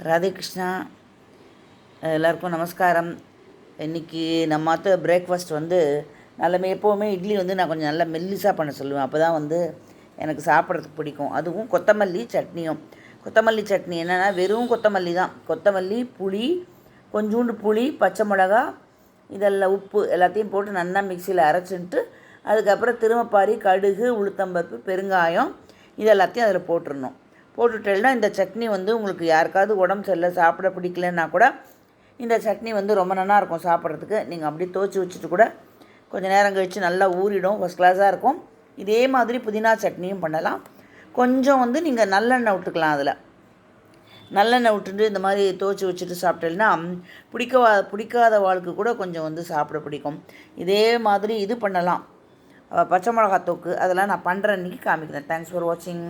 ராதே கிருஷ்ணா. எல்லாருக்கும் நமஸ்காரம். இன்றைக்கி நம்ம பிரேக்ஃபாஸ்ட் எப்போவுமே இட்லி நான் கொஞ்சம் நல்லா மெல்லிசாக பண்ண சொல்லுவேன். அப்போ தான் எனக்கு சாப்பிட்றதுக்கு பிடிக்கும். அதுவும் கொத்தமல்லி சட்னியும். கொத்தமல்லி சட்னி என்னென்னா வெறும் கொத்தமல்லி தான். கொத்தமல்லி, புளி, கொஞ்சோண்டு புளி, பச்சை மிளகா, இதெல்லாம் உப்பு எல்லாத்தையும் போட்டு நல்லா மிக்சியில் அரைச்சிட்டு அதுக்கப்புறம் திருமப்பாரி, கடுகு, உளுத்தம்பருப்பு, பெருங்காயம் இதெல்லாத்தையும் அதில் போட்டுடணும். போட்டுட்டேன்னா இந்த சட்னி உங்களுக்கு யாருக்காவது உடம்பு சரியில்லை, சாப்பிட பிடிக்கலன்னா கூட இந்த சட்னி ரொம்ப நல்லா இருக்கும் சாப்பிட்றதுக்கு. நீங்கள் அப்படியே துவச்சி வச்சுட்டு கூட கொஞ்சம் நேரம் கழித்து நல்லா ஊறிடும். ஃபஸ்ட் கிளாஸாக இருக்கும். இதே மாதிரி புதினா சட்னியும் பண்ணலாம். கொஞ்சம் நீங்கள் நல்லெண்ணெய் விட்டுக்கலாம். அதில் நல்லெண்ணெய் விட்டுட்டு இந்த மாதிரி துவச்சி வச்சுட்டு சாப்பிட்டேன்னா பிடிக்காத வாழ்க்கை கூட கொஞ்சம் சாப்பிட பிடிக்கும். இதே மாதிரி இது பண்ணலாம். பச்சை மிளகா தொக்கு அதெல்லாம் நான் பண்ணுற அன்றைக்கி காமிக்கிறேன். தேங்க்ஸ் ஃபார் வாட்சிங்.